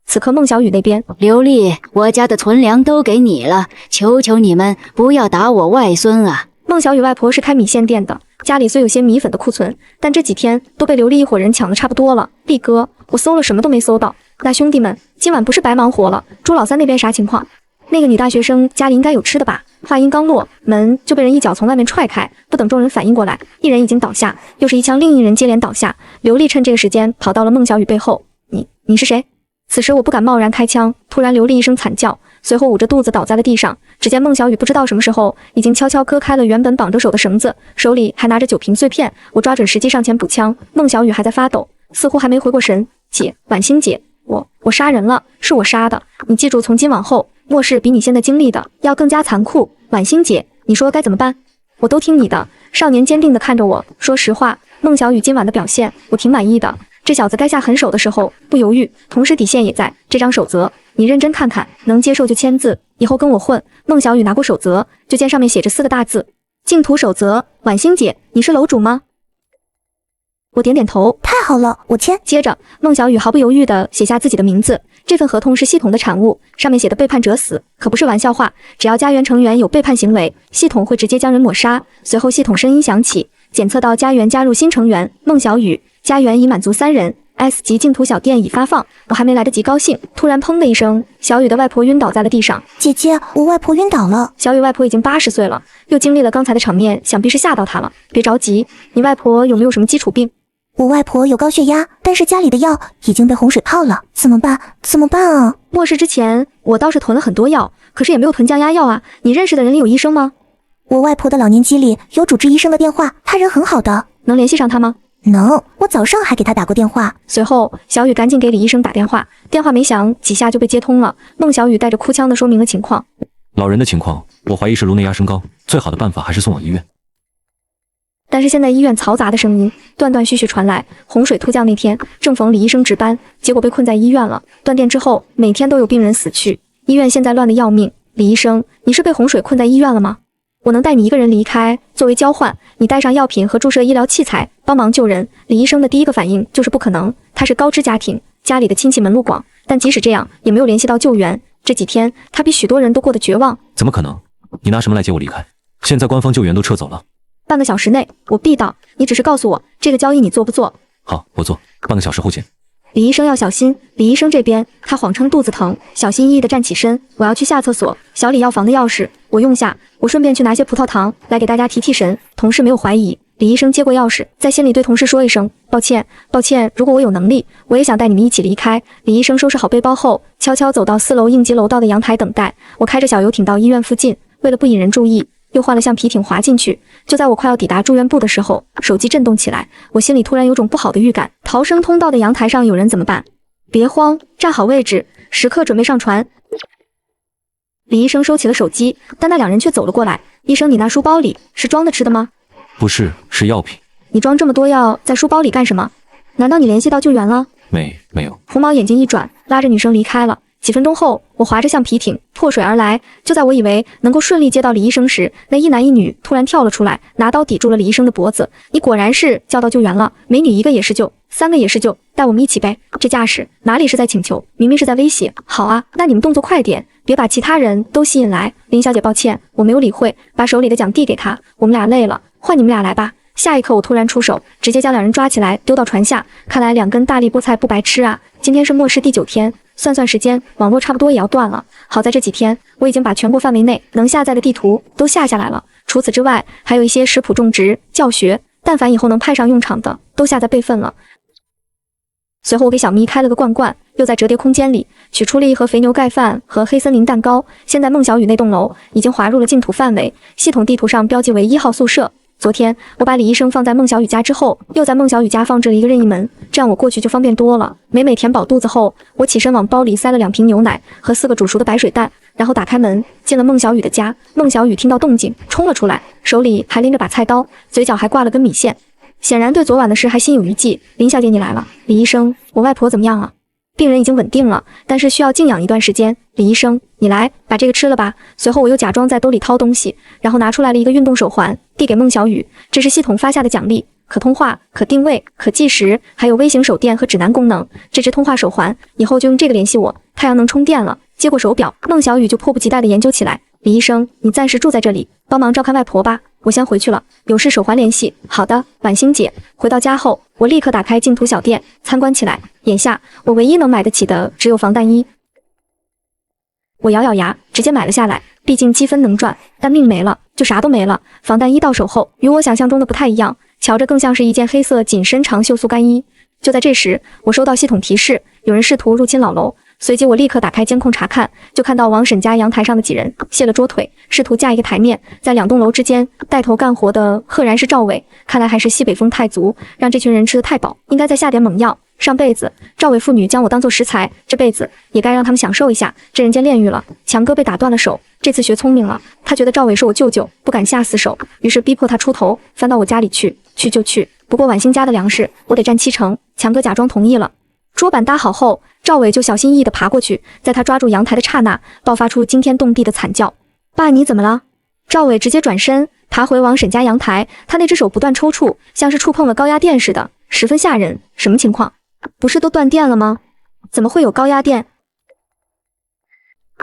S1: 此刻孟小雨那边，
S11: 刘丽，我家的存粮都给你了，求求你们不要打我外孙啊！
S1: 孟小雨外婆是开米线店的，家里虽有些米粉的库存，但这几天都被刘丽一伙人抢得差不多了。力哥，我搜了什么都没搜到。那兄弟们，今晚不是白忙活了。朱老三那边啥情况？那个女大学生家里应该有吃的吧？话音刚落，门就被人一脚从外面踹开，不等众人反应过来，一人已经倒下，又是一枪，另一人接连倒下。刘丽趁这个时间跑到了孟小雨背后。你是谁？此时我不敢贸然开枪，突然刘丽一声惨叫，随后捂着肚子倒在了地上。只见孟小雨不知道什么时候已经悄悄割开了原本绑着手的绳子，手里还拿着酒瓶碎片。我抓准时机上前补枪，孟小雨还在发抖，似乎还没回过神。姐，婉欣姐，我杀人了，是我杀的。你记住，从今往后，末世比你现在经历的要更加残酷。婉欣姐，你说该怎么办？我都听你的。少年坚定地看着我，说实话，孟小雨今晚的表现，我挺满意的。这小子该下狠手的时候不犹豫，同时底线也在。这张守则，你认真看看，能接受就签字，以后跟我混。孟小雨拿过守则，就见上面写着4个大字：净土守则。婉欣姐，你是楼主吗？我点点头，
S10: 太好了，我签。
S1: 接着，孟小雨毫不犹豫地写下自己的名字。这份合同是系统的产物，上面写的背叛者死，可不是玩笑话。只要家园成员有背叛行为，系统会直接将人抹杀。随后系统声音响起，检测到家园加入新成员孟小雨，家园已满足3人。S 级净土小店已发放。我还没来得及高兴，突然砰的一声，小雨的外婆晕倒在了地上。
S10: 姐姐，我外婆晕倒了。
S1: 小雨外婆已经80岁了，又经历了刚才的场面，想必是吓到她了。别着急，你外婆有没有什么基础病？
S10: 我外婆有高血压，但是家里的药已经被洪水泡了，怎么办？怎么办啊？
S1: 末世之前，我倒是囤了很多药，可是也没有囤降压药啊。你认识的人里有医生吗？
S10: 我外婆的老年机里有主治医生的电话，他人很好的。
S1: 能联系上他吗？
S10: 能，我早上还给他打过电话。
S1: 随后，小雨赶紧给李医生打电话，电话没响，几下就被接通了。孟小雨带着哭腔地说明了情况。
S7: 老人的情况，我怀疑是颅内压升高，最好的办法还是送往医院。
S1: 但是现在医院嘈杂的声音断断续续传来。洪水突降那天，正逢李医生值班，结果被困在医院了。断电之后，每天都有病人死去，医院现在乱得要命。李医生，你是被洪水困在医院了吗？我能带你一个人离开，作为交换，你带上药品和注射医疗器材，帮忙救人。李医生的第一个反应就是不可能，他是高知家庭，家里的亲戚门路广，但即使这样，也没有联系到救援。这几天，他比许多人都过得绝望。
S7: 怎么可能？你拿什么来接我离开？现在官方救援都撤走了。
S1: 半个小时内我必到，你只是告诉我这个交易你做不做？
S7: 好，我做。半个小时后见。
S1: 李医生要小心。李医生这边，他谎称肚子疼，小心翼翼地站起身。我要去下厕所，小李药房的钥匙我用下，我顺便去拿些葡萄糖来给大家提提神。同事没有怀疑。李医生接过钥匙，在心里对同事说一声抱歉，抱歉。如果我有能力，我也想带你们一起离开。李医生收拾好背包后，悄悄走到4楼应急楼道的阳台等待。我开着小游艇到医院附近，为了不引人注意，又换了橡皮艇滑进去。就在我快要抵达住院部的时候，手机震动起来，我心里突然有种不好的预感。逃生通道的阳台上有人怎么办？别慌，站好位置，时刻准备上传。李医生收起了手机，但那两人却走了过来。医生，你那书包里是装的吃的吗？
S7: 不是，是药品。
S1: 你装这么多药在书包里干什么？难道你联系到救援了？
S7: 没有。
S1: 红毛眼睛一转，拉着女生离开了。几分钟后，我划着橡皮艇破水而来。就在我以为能够顺利接到李医生时，那一男一女突然跳了出来，拿刀抵住了李医生的脖子。你果然是叫到救援了，美女一个也是救，3个也是救，带我们一起呗。这架势哪里是在请求，明明是在威胁。好啊，那你们动作快点，别把其他人都吸引来。林小姐，抱歉，我没有理会，把手里的奖递给她。我们俩累了，换你们俩来吧。下一刻，我突然出手，直接将两人抓起来丢到船下。看来2根大力菠菜不白吃啊！今天是末世第9天，算算时间，网络差不多也要断了。好在这几天，我已经把全国范围内能下载的地图都下下来了。除此之外，还有一些食谱种植、教学，但凡以后能派上用场的，都下载备份了。随后，我给小咪开了个罐，又在折叠空间里取出了一盒肥牛盖饭和黑森林蛋糕。现在孟小雨那栋楼已经滑入了净土范围，系统地图上标记为1号宿舍。昨天我把李医生放在孟小雨家之后，又在孟小雨家放置了一个任意门，这样我过去就方便多了。每填饱肚子后，我起身往包里塞了2瓶牛奶和4个煮熟的白水蛋，然后打开门进了孟小雨的家。孟小雨听到动静冲了出来，手里还拎着把菜刀，嘴角还挂了根米线，显然对昨晚的事还心有余悸。林小姐你来了。李医生，我外婆怎么样了？病人已经稳定了，但是需要静养一段时间。李医生，你来把这个吃了吧。随后我又假装在兜里掏东西，然后拿出来了一个运动手环，递给孟小雨。这是系统发下的奖励，可通话、可定位、可计时，还有微型手电和指南功能。这只通话手环以后就用这个联系我。太阳能充电了。接过手表，孟小雨就迫不及待地研究起来。李医生，你暂时住在这里，帮忙照看外婆吧。我先回去了，有事手环联系。好的，婉欣姐。回到家后，我立刻打开净土小店参观起来。眼下我唯一能买得起的只有防弹衣。我咬咬牙，直接买了下来。毕竟积分能赚，但命没了就啥都没了。防弹衣到手后，与我想象中的不太一样，瞧着更像是一件黑色紧身长袖速干衣。就在这时，我收到系统提示，有人试图入侵老楼。随即我立刻打开监控查看，就看到王婶家阳台上的几人卸了桌腿，试图架一个台面。在2栋楼之间带头干活的赫然是赵伟，看来还是西北风太足，让这群人吃得太饱，应该再下点猛药。上辈子赵伟父女将我当作食材，这辈子也该让他们享受一下这人间炼狱了。强哥被打断了手，这次学聪明了，他觉得赵伟是我舅舅，不敢下死手，于是逼迫他出头，翻到我家里去就去。不过婉欣家的粮食我得占70%，强哥假装同意了。桌板搭好后，赵伟就小心翼翼地爬过去，在他抓住阳台的刹那，爆发出惊天动地的惨叫。爸，你怎么了？赵伟直接转身爬回王婶家阳台，他那只手不断抽搐，像是触碰了高压电似的，十分吓人。什么情况？不是都断电了吗？怎么会有高压电？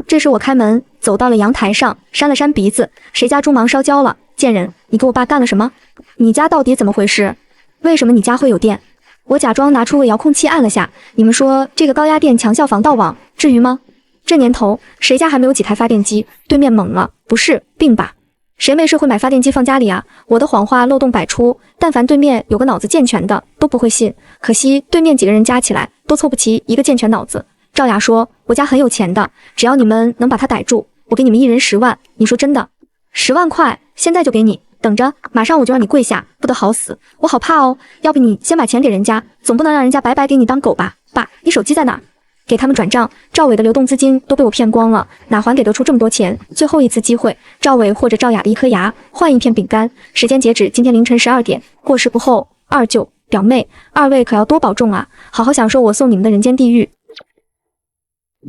S1: 这时我开门走到了阳台上，扇了扇鼻子，谁家猪忙烧焦了？贱人，你给我爸干了什么？你家到底怎么回事？为什么你家会有电？我假装拿出个遥控器按了下，你们说这个高压电强效防盗网，至于吗？这年头谁家还没有几台发电机？对面懵了，不是病吧？谁没事会买发电机放家里啊？我的谎话漏洞百出，但凡对面有个脑子健全的都不会信。可惜对面几个人加起来都凑不齐一个健全脑子。赵雅说我家很有钱的，只要你们能把他逮住，我给你们1人10万。你说真的？10万块现在就给你，等着，马上我就让你跪下，不得好死。我好怕哦，要不你先把钱给人家，总不能让人家白白给你当狗吧？爸，你手机在哪儿？给他们转账。赵伟的流动资金都被我骗光了，哪还给得出这么多钱？最后一次机会，赵伟或者赵雅的一颗牙，换一片饼干。时间截止今天凌晨12点，过时不候。二舅、表妹，二位可要多保重啊，好好享受我送你们的人间地狱。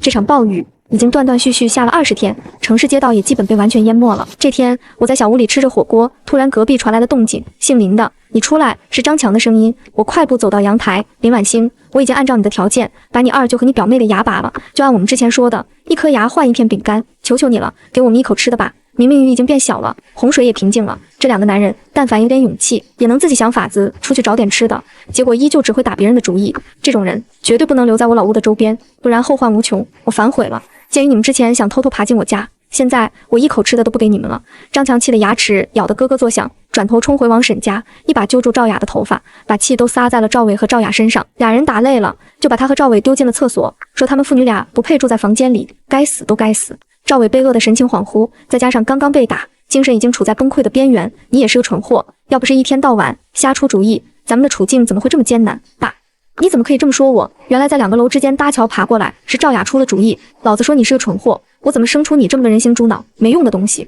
S1: 这场暴雨已经断断续续下了20天，城市街道也基本被完全淹没了。这天，我在小屋里吃着火锅，突然隔壁传来了动静，姓林的，你出来，是张强的声音。我快步走到阳台，林婉欣，我已经按照你的条件，把你二舅和你表妹的牙拔了，就按我们之前说的，一颗牙换一片饼干，求求你了，给我们一口吃的吧。明明雨已经变小了，洪水也平静了，这两个男人但凡有点勇气，也能自己想法子出去找点吃的，结果依旧只会打别人的主意。这种人绝对不能留在我老屋的周边，不然后患无穷。我反悔了，鉴于你们之前想偷偷爬进我家，现在我一口吃的都不给你们了。张强气的牙齿咬得咯咯作响，转头冲回王婶家，一把揪住赵雅的头发，把气都撒在了赵伟和赵雅身上。俩人打累了，就把他和赵伟丢进了厕所，说他们父女俩不配住在房间里，该死都该死。赵伟被饿得神情恍惚，再加上刚刚被打，精神已经处在崩溃的边缘。你也是个蠢货，要不是一天到晚瞎出主意，咱们的处境怎么会这么艰难？爸，你怎么可以这么说我？原来在2个楼之间搭桥爬过来，是赵雅出了主意。老子说你是个蠢货，我怎么生出你这么个人形猪脑，没用的东西？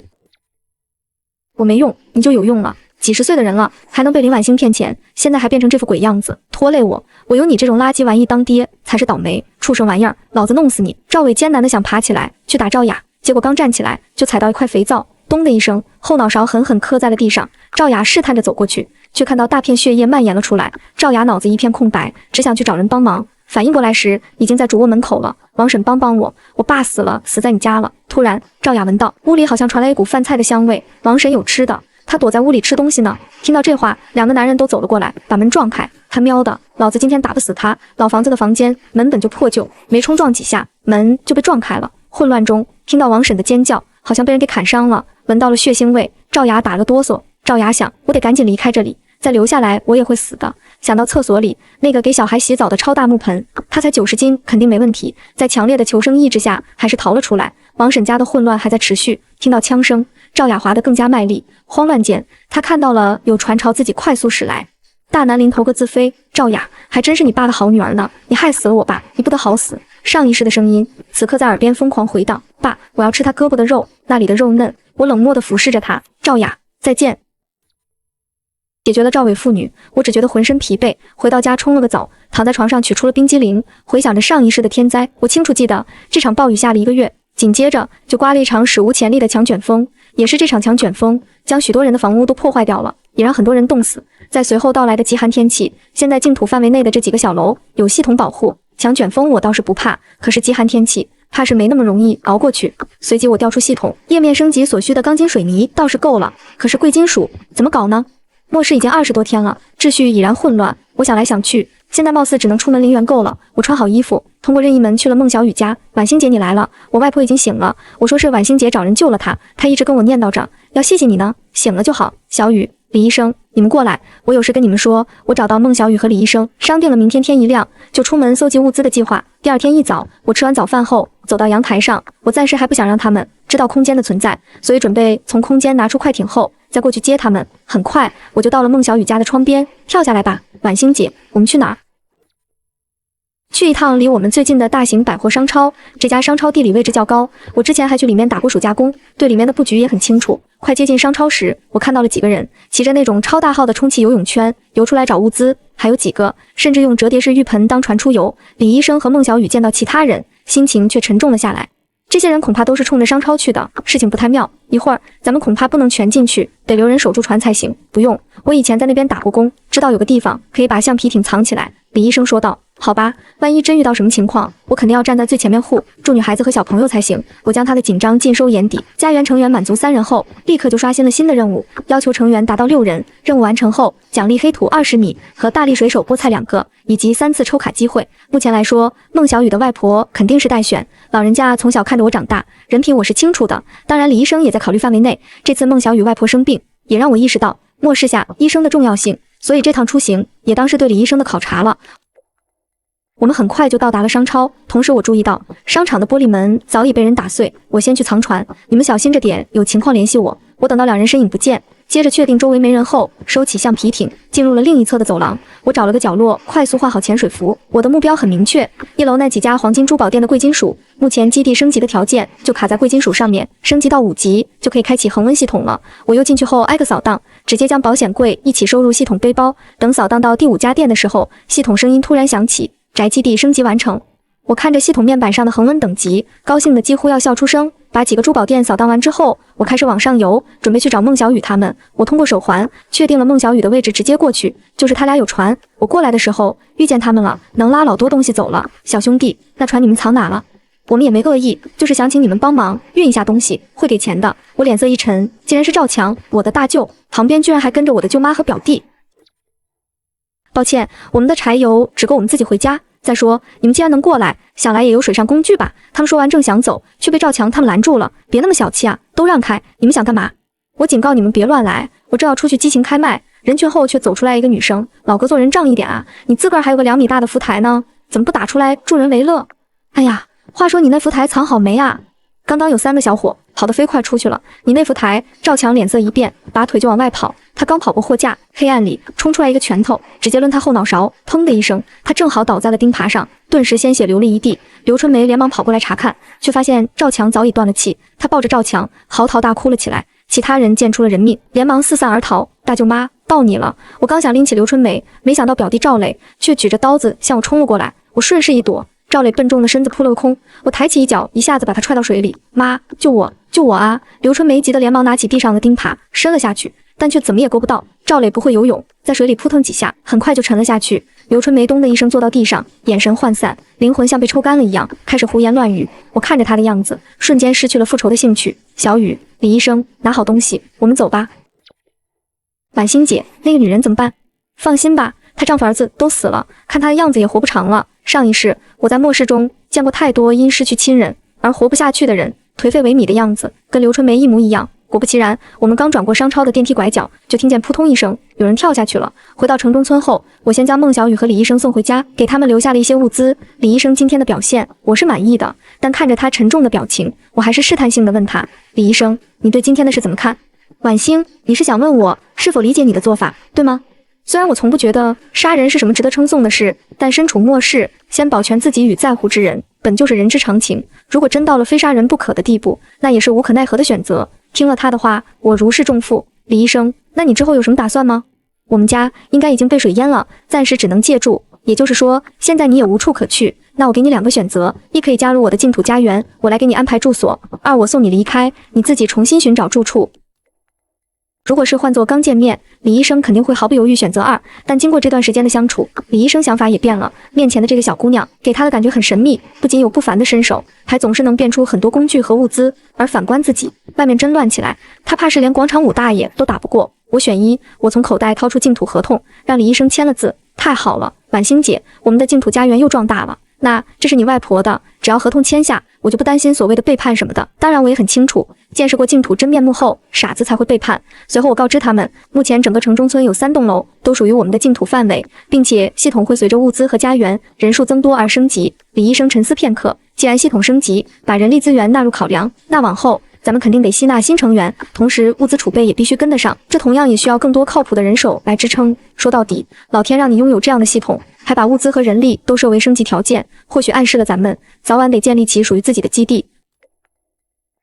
S1: 我没用，你就有用了。几十岁的人了，还能被林婉欣骗钱，现在还变成这副鬼样子，拖累我。我有你这种垃圾玩意当爹才是倒霉，畜生玩意儿，老子弄死你！赵伟艰难的想爬起来去打赵雅，结果刚站起来就踩到一块肥皂，咚的一声，后脑勺狠狠磕在了地上。赵雅试探着走过去，却看到大片血液蔓延了出来。赵雅脑子一片空白，只想去找人帮忙。反应过来时，已经在主卧门口了。王婶，帮帮我，我爸死了，死在你家了。突然，赵雅闻到屋里好像传来一股饭菜的香味。王婶有吃的，她躲在屋里吃东西呢。听到这话，2个男人都走了过来，把门撞开。他喵的，老子今天打不死他！老房子的房间门本就破旧，没冲撞几下，门就被撞开了。混乱中，听到王婶的尖叫，好像被人给砍伤了，闻到了血腥味。赵雅打了哆嗦。赵雅想，我得赶紧离开这里，再留下来我也会死的。想到厕所里那个给小孩洗澡的超大木盆，他才90斤，肯定没问题。在强烈的求生意志下，还是逃了出来。王婶家的混乱还在持续，听到枪声，赵雅滑得更加卖力。慌乱间，他看到了有船朝自己快速驶来。大难临头各自飞，赵雅还真是你爸的好女儿呢！你害死了我爸，你不得好死！上意识的声音此刻在耳边疯狂回荡。爸，我要吃他胳膊的肉，那里的肉嫩。我冷漠地俯视着他。赵雅，再见。解决了赵伟父女，我只觉得浑身疲惫。回到家冲了个澡，躺在床上取出了冰激凌，回想着上一世的天灾。我清楚记得这场暴雨下了1个月，紧接着就刮了一场史无前例的强卷风，也是这场强卷风将许多人的房屋都破坏掉了，也让很多人冻死。在随后到来的极寒天气，现在净土范围内的这几个小楼有系统保护，强卷风我倒是不怕，可是极寒天气怕是没那么容易熬过去。随即我调出系统，页面升级所需的钢筋水泥倒是够了，可是贵金属怎么搞呢？末世已经20多天了，秩序已然混乱。我想来想去，现在貌似只能出门零元购了。我穿好衣服，通过任意门去了孟小雨家。婉欣姐你来了，我外婆已经醒了。我说是婉欣姐找人救了她，她一直跟我念叨着要谢谢你呢，醒了就好。小雨，李医生，你们过来，我有事跟你们说。我找到孟小雨和李医生，商定了明天天一亮就出门搜集物资的计划。第2天一早，我吃完早饭后走到阳台上，我暂时还不想让他们知道空间的存在，所以准备从空间拿出快艇后再过去接他们。很快我就到了孟小雨家的窗边，跳下来吧，婉欣姐，我们去哪儿？去一趟离我们最近的大型百货商超，这家商超地理位置较高，我之前还去里面打过暑假工，对里面的布局也很清楚。快接近商超时，我看到了几个人骑着那种超大号的充气游泳圈游出来找物资，还有几个甚至用折叠式浴盆当船出游。李医生和孟小雨见到其他人，心情却沉重了下来。这些人恐怕都是冲着商超去的，事情不太妙。一会儿咱们恐怕不能全进去，得留人守住船才行。不用，我以前在那边打过工，知道有个地方可以把橡皮艇藏起来。李医生说道。好吧，万一真遇到什么情况，我肯定要站在最前面护住女孩子和小朋友才行。我将他的紧张尽收眼底。家园成员满足3人后，立刻就刷新了新的任务，要求成员达到6人。任务完成后，奖励黑土20米和大力水手菠菜2个，以及3次抽卡机会。目前来说，孟小雨的外婆肯定是待选，老人家从小看着我长大，人品我是清楚的。当然，李医生也在考虑范围内。这次孟小雨外婆生病，也让我意识到末世下医生的重要性，所以这趟出行也当是对李医生的考察了。我们很快就到达了商超，同时我注意到商场的玻璃门早已被人打碎。我先去藏船，你们小心着点，有情况联系我。我等到2人身影不见，接着确定周围没人后，收起橡皮艇，进入了另一侧的走廊。我找了个角落，快速换好潜水服。我的目标很明确，1楼那几家黄金珠宝店的贵金属。目前基地升级的条件就卡在贵金属上面，升级到5级就可以开启恒温系统了。我又进去后挨个扫荡，直接将保险柜一起收入系统背包。等扫荡到第5家店的时候，系统声音突然响起，宅基地升级完成。我看着系统面板上的恒温等级，高兴的几乎要笑出声。把几个珠宝店扫荡完之后，我开始往上游，准备去找孟小雨他们。我通过手环确定了孟小雨的位置，直接过去，就是他俩有船。我过来的时候遇见他们了，能拉老多东西走了。小兄弟，那船你们藏哪了？我们也没恶意，就是想请你们帮忙运一下东西，会给钱的。我脸色一沉，竟然是赵强，我的大舅，旁边居然还跟着我的舅妈和表弟。抱歉，我们的柴油只够我们自己回家。再说，你们既然能过来，想来也有水上工具吧？他们说完正想走，却被赵强他们拦住了。别那么小气啊，都让开！你们想干嘛？我警告你们别乱来！我正要出去激情开麦，人群后却走出来一个女生。老哥做人仗义点啊！你自个儿还有个2米大的浮台呢，怎么不打出来助人为乐？哎呀，话说你那浮台藏好没啊？刚刚有3个小伙跑得飞快出去了，你那浮台……赵强脸色一变，拔腿就往外跑。他刚跑过货架，黑暗里冲出来一个拳头，直接抡他后脑勺，砰的一声，他正好倒在了钉耙上，顿时鲜血流了一地。刘春梅连忙跑过来查看，却发现赵强早已断了气，他抱着赵强嚎啕大哭了起来。其他人见出了人命，连忙四散而逃。大舅妈，到你了！我刚想拎起刘春梅，没想到表弟赵磊却举着刀子向我冲了过来，我顺势一躲，赵磊笨重的身子扑了个空，我抬起一脚，一下子把他踹到水里。妈，救我，救我啊！刘春梅急得连忙拿起地上的钉耙伸了下去，但却怎么也够不到。赵磊不会游泳，在水里扑腾几下，很快就沉了下去。刘春梅咚的一声坐到地上，眼神涣散，灵魂像被抽干了一样，开始胡言乱语。我看着她的样子，瞬间失去了复仇的兴趣。小雨，李医生，拿好东西，我们走吧。婉欣姐，那个女人怎么办？放心吧，她丈夫儿子都死了，看她的样子也活不长了。上一世，我在末世中见过太多因失去亲人而活不下去的人，颓废萎靡的样子，跟刘春梅一模一样。果不其然，我们刚转过商超的电梯拐角，就听见扑通一声，有人跳下去了。回到城中村后，我先将孟小雨和李医生送回家，给他们留下了一些物资。李医生今天的表现，我是满意的，但看着他沉重的表情，我还是试探性的问他：李医生，你对今天的事怎么看？婉星，你是想问我是否理解你的做法，对吗？虽然我从不觉得杀人是什么值得称颂的事，但身处末世，先保全自己与在乎之人，本就是人之常情。如果真到了非杀人不可的地步，那也是无可奈何的选择。听了他的话，我如释重负。李医生，那你之后有什么打算吗？我们家应该已经被水淹了，暂时只能借住。也就是说，现在你也无处可去。那我给你2个选择：一可以加入我的净土家园，我来给你安排住所；2我送你离开，你自己重新寻找住处。如果是换作刚见面，李医生肯定会毫不犹豫选择2，但经过这段时间的相处，李医生想法也变了。面前的这个小姑娘给他的感觉很神秘，不仅有不凡的身手，还总是能变出很多工具和物资。而反观自己，外面真乱起来，他怕是连广场舞大爷都打不过。我选1，我从口袋掏出净土合同，让李医生签了字。太好了，婉欣姐，我们的净土家园又壮大了。那这是你外婆的，只要合同签下，我就不担心所谓的背叛什么的。当然我也很清楚，见识过净土真面目后，傻子才会背叛。随后我告知他们，目前整个城中村有3栋楼都属于我们的净土范围，并且系统会随着物资和家园人数增多而升级。李医生沉思片刻，既然系统升级，把人力资源纳入考量，那往后咱们肯定得吸纳新成员，同时物资储备也必须跟得上，这同样也需要更多靠谱的人手来支撑。说到底，老天让你拥有这样的系统，还把物资和人力都设为升级条件，或许暗示了咱们早晚得建立起属于自己的基地。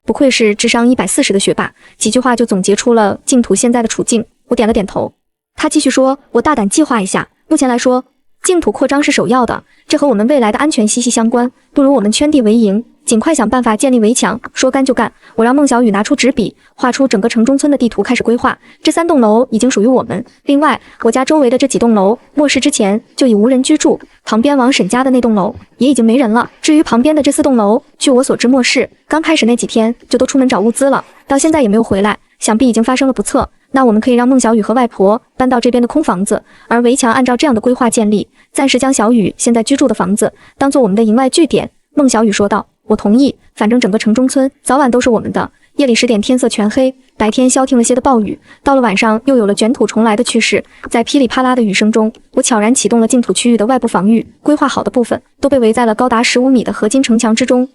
S1: 不愧是智商140的学霸，几句话就总结出了净土现在的处境。我点了点头。他继续说，我大胆计划一下，目前来说，净土扩张是首要的，这和我们未来的安全息息相关，不如我们圈地为营，尽快想办法建立围墙。说干就干，我让孟小雨拿出纸笔，画出整个城中村的地图，开始规划。这3栋楼已经属于我们，另外我家周围的这几栋楼，末世之前就已无人居住，旁边王婶家的那栋楼也已经没人了。至于旁边的这4栋楼，据我所知，末世刚开始那几天就都出门找物资了，到现在也没有回来，想必已经发生了不测。那我们可以让孟小雨和外婆搬到这边的空房子，而围墙按照这样的规划建立，暂时将小雨现在居住的房子当做我们的营外据点。孟小雨说道，我同意，反正整个城中村早晚都是我们的。夜里10点天色全黑，白天消停了些的暴雨，到了晚上又有了卷土重来的趋势。在噼里啪啦的雨声中，我悄然启动了净土区域的外部防御，规划好的部分都被围在了高达15米的合金城墙之中。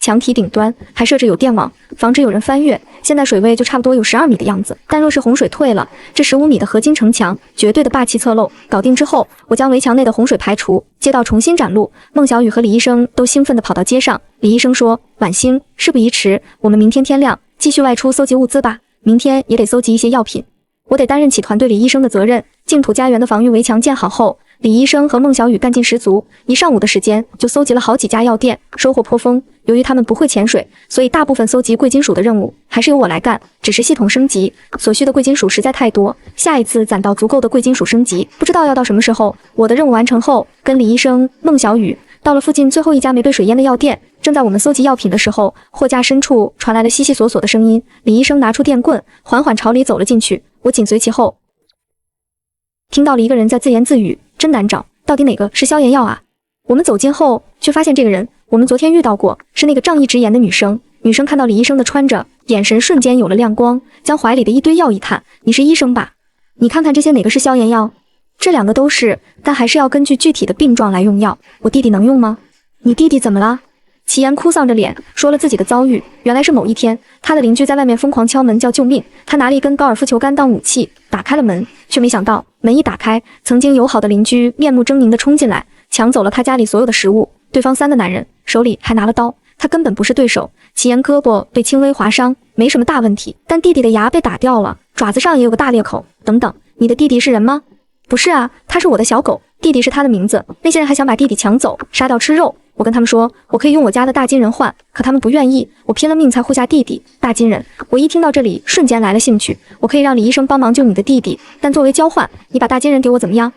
S1: 墙体顶端还设置有电网，防止有人翻越。现在水位就差不多有12米的样子，但若是洪水退了，这15米的合金城墙绝对的霸气侧漏。搞定之后，我将围墙内的洪水排除，街道重新展露。孟小雨和李医生都兴奋地跑到街上。李医生说：“晚星，事不宜迟，我们明天天亮继续外出搜集物资吧。明天也得搜集一些药品。”我得担任起团队李医生的责任。净土家园的防御围墙建好后，李医生和孟小雨干劲十足，1上午的时间就搜集了好几家药店，收获颇丰。由于他们不会潜水，所以大部分搜集贵金属的任务还是由我来干。只是系统升级所需的贵金属实在太多，下一次攒到足够的贵金属升级，不知道要到什么时候。我的任务完成后，跟李医生、孟小雨到了附近最后一家没被水淹的药店。正在我们搜集药品的时候，货架深处传来了悉悉索索的声音。李医生拿出电棍，缓缓朝里走了进去，我紧随其后。听到了一个人在自言自语：“真难找，到底哪个是消炎药啊？”我们走近后，却发现这个人我们昨天遇到过，是那个仗义直言的女生。女生看到李医生的穿着，眼神瞬间有了亮光，将怀里的一堆药一探：“你是医生吧？你看看这些哪个是消炎药？这2个都是，但还是要根据具体的病状来用药。我弟弟能用吗？你弟弟怎么了？”齐言哭丧着脸说了自己的遭遇。原来是某一天，他的邻居在外面疯狂敲门叫救命，他拿了一根高尔夫球杆当武器，打开了门，却没想到门一打开，曾经友好的邻居面目狰狞地冲进来，抢走了他家里所有的食物。对方3个男人手里还拿了刀，他根本不是对手。齐言胳膊被轻微划伤，没什么大问题，但弟弟的牙被打掉了，爪子上也有个大裂口。等等，你的弟弟是人吗？不是啊，他是我的小狗，弟弟是他的名字。那些人还想把弟弟抢走，杀掉吃肉。我跟他们说，我可以用我家的大金人换，可他们不愿意。我拼了命才护下弟弟。大金人，我一听到这里，瞬间来了兴趣。我可以让李医生帮忙救你的弟弟，但作为交换，你把大金人给我怎么样？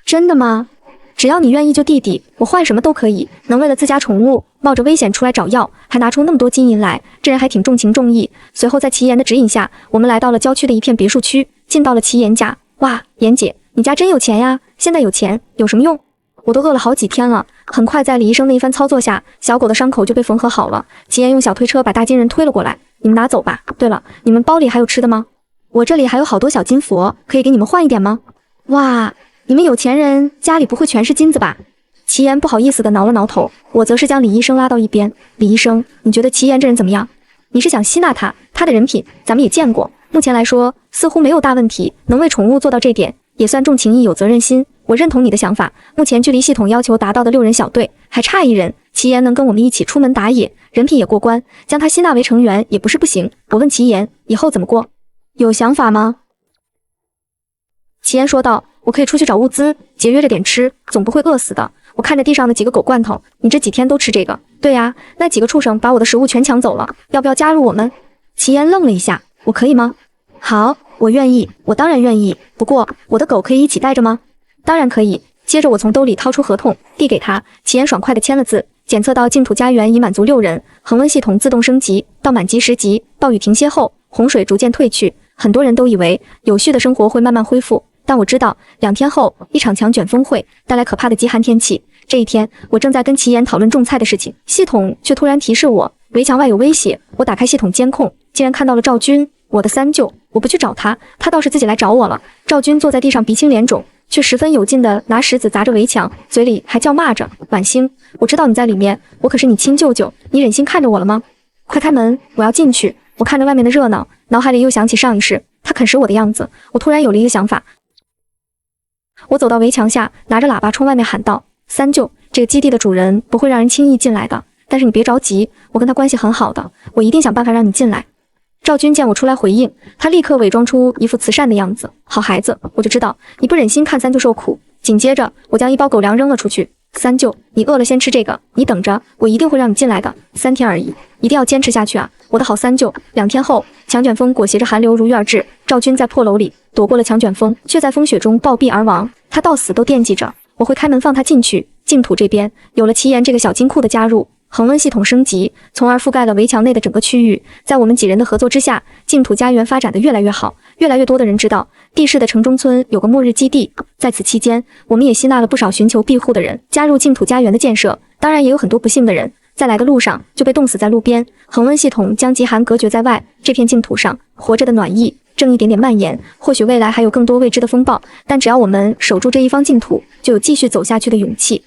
S1: 真的吗？只要你愿意救弟弟，我换什么都可以。能为了自家宠物冒着危险出来找药，还拿出那么多金银来，这人还挺重情重义。随后在齐言的指引下，我们来到了郊区的一片别墅区，进到了齐言家。哇，言姐，你家真有钱呀！现在有钱有什么用？我都饿了好几天了。很快在李医生的一番操作下，小狗的伤口就被缝合好了。齐言用小推车把大金人推了过来，你们拿走吧。对了，你们包里还有吃的吗？我这里还有好多小金佛，可以给你们换一点吗？哇，你们有钱人家里不会全是金子吧？齐言不好意思地挠了挠头，我则是将李医生拉到一边。李医生，你觉得齐言这人怎么样？你是想吸纳他？他的人品咱们也见过，目前来说似乎没有大问题，能为宠物做到这点，也算重情义有责任心。我认同你的想法，目前距离系统要求达到的6人小队还差1人，齐言能跟我们一起出门打野，人品也过关，将他吸纳为成员也不是不行。我问齐言，以后怎么过？有想法吗？齐言说道，我可以出去找物资，节约着点吃，总不会饿死的。我看着地上的几个狗罐头，你这几天都吃这个？对呀，那几个畜生把我的食物全抢走了，要不要加入我们？齐言愣了一下，我可以吗？好，我愿意，我当然愿意，不过我的狗可以一起带着吗？当然可以。接着我从兜里掏出合同递给他，齐言爽快地签了字。检测到净土家园已满足6人，恒温系统自动升级到满级10级。暴雨停歇后，洪水逐渐退去，很多人都以为有序的生活会慢慢恢复，但我知道2天后一场强卷风会带来可怕的极寒天气。这一天，我正在跟齐言讨论种菜的事情，系统却突然提示我围墙外有威胁。我打开系统监控，竟然看到了赵军，我的三舅。我不去找他，他倒是自己来找我了。赵军坐在地上，鼻青脸肿，却十分有劲地拿石子砸着围墙，嘴里还叫骂着：“晚星，我知道你在里面，我可是你亲舅舅，你忍心看着我了吗？快开门，我要进去。”我看着外面的热闹，脑海里又想起上一世他啃食我的样子，我突然有了一个想法。我走到围墙下，拿着喇叭冲外面喊道：“三舅，这个基地的主人不会让人轻易进来的，但是你别着急，我跟他关系很好的，我一定想办法让你进来。”赵军见我出来回应，他立刻伪装出一副慈善的样子：“好孩子，我就知道你不忍心看三舅受苦。”紧接着，我将一包狗粮扔了出去：“三舅，你饿了先吃这个，你等着，我一定会让你进来的。3天而已，一定要坚持下去啊，我的好三舅。”2天后，强卷风裹挟着寒流如约而至，赵军在破楼里躲过了强卷风，却在风雪中暴毙而亡。他到死都惦记着我会开门放他进去。净土这边有了奇岩这个小金库的加入，恒温系统升级，从而覆盖了围墙内的整个区域。在我们几人的合作之下，净土家园发展的越来越好，越来越多的人知道地市的城中村有个末日基地。在此期间，我们也吸纳了不少寻求庇护的人加入净土家园的建设，当然也有很多不幸的人在来的路上就被冻死在路边。恒温系统将极寒隔绝在外，这片净土上活着的暖意正一点点蔓延。或许未来还有更多未知的风暴，但只要我们守住这一方净土，就有继续走下去的勇气。